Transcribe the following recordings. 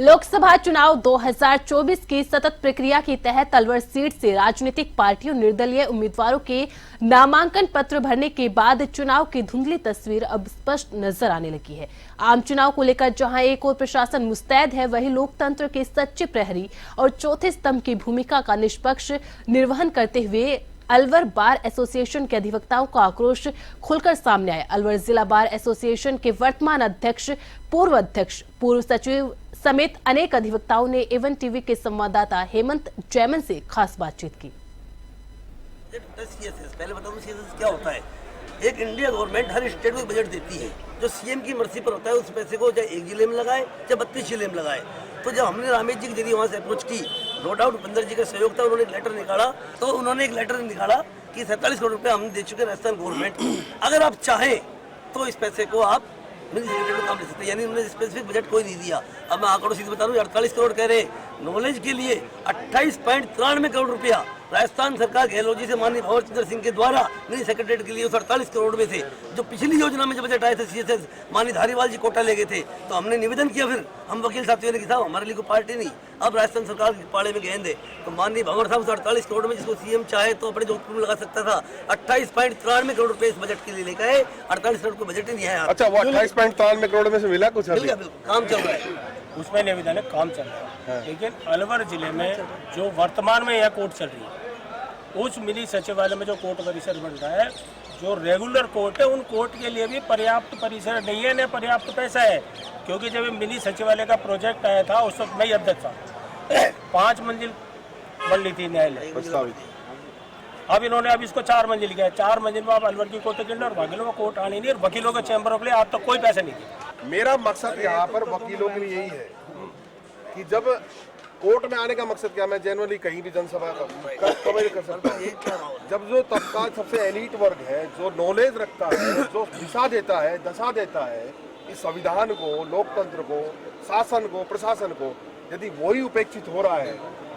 लोकसभा चुनाव 2024 की सतत प्रक्रिया के तहत अलवर सीट से राजनीतिक पार्टियों निर्दलीय उम्मीदवारों के नामांकन पत्र भरने के बाद चुनाव की धुंधली तस्वीर अब स्पष्ट नजर आने लगी है। आम चुनाव को लेकर जहां एक ओर प्रशासन मुस्तैद है, वहीं लोकतंत्र के सच्चे प्रहरी और चौथे स्तंभ की भूमिका का निष्पक्ष निर्वहन करते हुए अलवर बार एसोसिएशन के अधिवक्ताओं का आक्रोश खुलकर सामने आया। अलवर जिला बार एसोसिएशन के वर्तमान अध्यक्ष, पूर्व सचिव समेत अनेक अधिवक्ताओं ने एवन टीवी के संवाददाता हेमंत जैमन से खास बातचीत की। पहले बता दूं सीएसएस क्या होता है। एक इंडिया गवर्नमेंट हर स्टेट को बजट देती है, जो सीएम की मर्जी पर होता है। उस पैसे को चाहे 1 जिले में लगाए चाहे 32 जिले में लगाए। तो जब हमने रामेश जी के जरिए वहाँ से अप्रोच की, नो डाउट भूपेंद्र जी का सहयोग था, उन्होंने एक लेटर निकाला कि 47 करोड़ रुपए हम दे चुके राजस्थान गवर्नमेंट को। अगर आप चाहें तो इस पैसे को आप मिनिस्ट्री में काम ले सकते हैं, यानी उन्होंने स्पेसिफिक बजट कोई नहीं दिया। अब मैं आंकड़ों सीधे बता रहा हूँ, 48 करोड़ कह रहे हैं। नॉलेज के लिए 28.93 करोड़ रुपया राजस्थान सरकार गहलोत जी से माननीय भंवर चंद्र सिंह के द्वारा मिनी सेक्रेटरीट के लिए उस 48 करोड़ में से जो पिछली योजना में जो बजट आए थे सीएसएस, माननीय धारीवाल जी कोटा ले गए थे। तो हमने निवेदन किया, फिर हम वकील साथियों ने कि साहब हमारे लिए कोई पार्टी नहीं, अब राजस्थान सरकार के पाड़े में गेंद है। तो माननीय भंवर साहब 48 करोड़ में जिसको सीएम चाहे तो अपने जोधपुर में लगा सकता था, 28.93 करोड़ रुपए इस बजट के लिए लेकर आए। 48 करोड़ को बजट ही नहीं है। अच्छा, वो 28.93 करोड़ में से मिला कुछ? बिल्कुल काम चल रहा है, उसमें निवेदन है, काम चल रहा है। लेकिन अलवर जिले में जो वर्तमान में यह कोर्ट चल रही है, उस मिनी सचिवालय में जो कोर्ट परिसर बन रहा है, जो रेगुलर कोर्ट है, उन कोर्ट के लिए भी पर्याप्त परिसर नहीं है, न पर्याप्त पैसा है। क्योंकि जब मिनी सचिवालय का प्रोजेक्ट आया था उस वक्त मैं ही अध्यक्ष था, 5 मंजिल बन ली थी न्यायालय प्रस्तावित। अब इन्होंने इसको 4 मंजिल किया। 4 मंजिल में आप अलवर की कोर्ट गिरना और वकीलों का कोर्ट आने नहीं, और वकीलों के चैम्बर ऑफ ले आप तक कोई पैसा नहीं दिया। मेरा मकसद यहाँ पर वकीलों के लिए यही है कि जब कोर्ट में आने का मकसद क्या, मैं जनरली कहीं भी जनसभा कवर कर सकता हूँ। जब जो तबका सबसे एलीट वर्ग है, जो नॉलेज रखता है, जो दशा देता है इस संविधान को, लोकतंत्र को, शासन को, प्रशासन को, यदि वही उपेक्षित हो रहा है,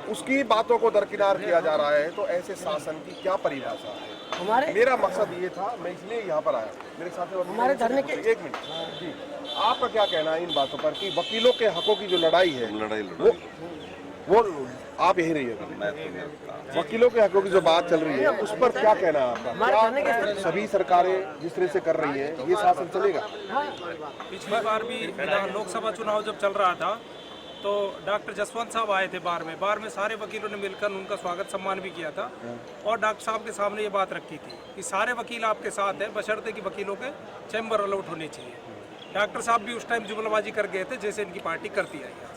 उसकी बातों को दरकिनार किया जा रहा है, तो ऐसे शासन की क्या परिभाषा है। मेरा मकसद ये था, मैं इसलिए यहाँ पर आया। मेरे साथ हमारे धरने के 1 मिनट जी, आपका क्या कहना है इन बातों पर कि वकीलों के हकों की जो लड़ाई है वो आप यही रहिए, वकीलों के हकों की जो बात चल रही है उस पर क्या कहना है आपका? क्या सभी सरकारें जिस तरह से कर रही हैं, ये शासन चलेगा? पिछली बार भी लोकसभा चुनाव जब चल रहा था तो डॉक्टर जसवंत साहब आए थे बार में सारे वकीलों ने मिलकर उनका स्वागत सम्मान भी किया था, और डॉक्टर साहब के सामने ये बात रखी थी कि सारे वकील आपके साथ हैं, बशर्ते कि वकीलों के चैम्बर अलआउट होने चाहिए। डॉक्टर साहब भी उस टाइम जुमलाबाजी कर गए थे जैसे इनकी पार्टी करती आई है,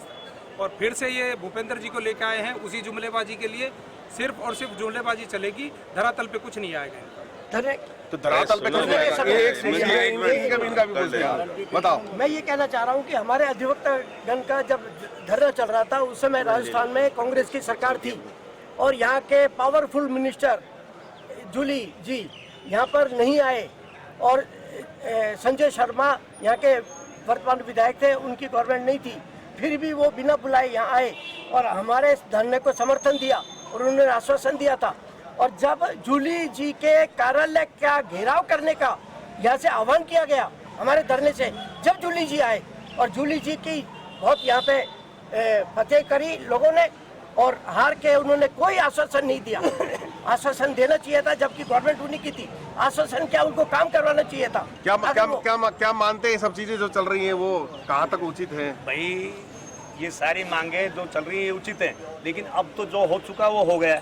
और फिर से ये भूपेंद्र जी को लेकर आए हैं उसी जुमलेबाजी के लिए। सिर्फ और सिर्फ जुमलेबाजी चलेगी, धरातल पे कुछ नहीं आएगा। तो धरातल पे बताओ। मैं ये कहना चाह रहा हूँ कि हमारे अधिवक्ता गण का जब धरना चल रहा था उस समय राजस्थान में कांग्रेस की सरकार थी, और यहाँ के पावरफुल मिनिस्टर जूली जी यहाँ पर नहीं आए, और संजय शर्मा यहाँ के वर्तमान विधायक थे, उनकी गवर्नमेंट नहीं थी, फिर भी वो बिना बुलाए यहाँ आए और हमारे धरने को समर्थन दिया और उन्होंने आश्वासन दिया था। और जब जूली जी के कार्यालय का घेराव करने का यहाँ से आह्वान किया गया हमारे धरने से, जब जूली जी आए और जूली जी की बहुत यहाँ पे फतेह करी लोगों ने, और हार के उन्होंने कोई आश्वासन नहीं दिया। आश्वासन देना चाहिए था, जबकि गवर्नमेंट उन्हीं की थी। आश्वासन क्या, उनको काम करवाना चाहिए था। क्या मानते हैं सब चीजें जो चल रही हैं वो कहाँ तक उचित है? भाई ये सारी मांगे जो चल रही है उचित है, लेकिन अब तो जो हो चुका वो हो गया।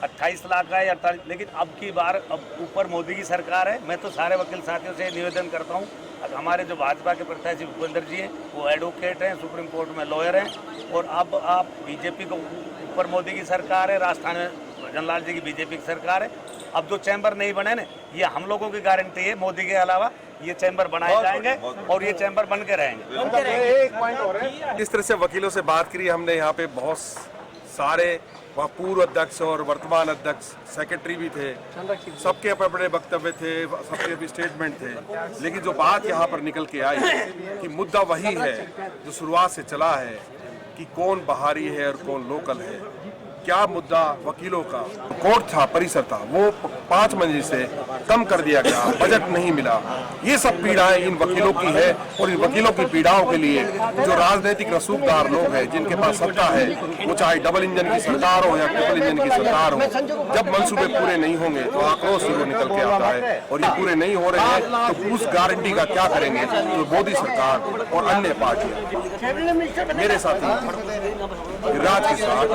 28 लाख का है 48, लेकिन अब की बार अब ऊपर मोदी की सरकार है। मैं तो सारे वकील साथियों से निवेदन करता हूँ, अब हमारे जो भाजपा के प्रत्याशी भूपेंद्र जी हैं वो एडवोकेट हैं, सुप्रीम कोर्ट में लॉयर हैं, और अब आप बीजेपी को ऊपर मोदी की सरकार है, राजस्थान में भजनलाल जी की बीजेपी की सरकार है। अब जो चैम्बर नहीं बने ना, ये हम लोगों की गारंटी है, मोदी के अलावा ये चैम्बर बनाए जाएंगे और ये चैम्बर बन के रहेंगे। एक पॉइंट और है, जिस तरह से वकीलों से बात करी हमने, यहाँ पे बहुत सारे वहाँ पूर्व अध्यक्ष और वर्तमान अध्यक्ष, सेक्रेटरी भी थे, सबके अपने वक्तव्य थे, सबके भी स्टेटमेंट थे, लेकिन जो बात यहाँ पर निकल के आई कि मुद्दा वही है जो शुरुआत से चला है कि कौन बाहरी है और कौन लोकल है। क्या मुद्दा वकीलों का कोर्ट था, परिसर था, वो 5 मंजिल से कम कर दिया गया, बजट नहीं मिला। ये सब पीड़ाएं इन वकीलों की है और इन वकीलों की पीड़ाओं के लिए जो राजनीतिक रसूखदार लोग हैं, जिनके पास सत्ता है, वो चाहे डबल इंजन की सरकार हो या ट्रिपल इंजन की सरकार हो, जब मंसूबे पूरे नहीं होंगे तो आक्रोश जरूर निकल के आता है। और ये पूरे नहीं हो रहे हैं तो उस गारंटी का क्या करेंगे तो मोदी सरकार और अन्य पार्टियां। मेरे साथी गिरिराज के साथ,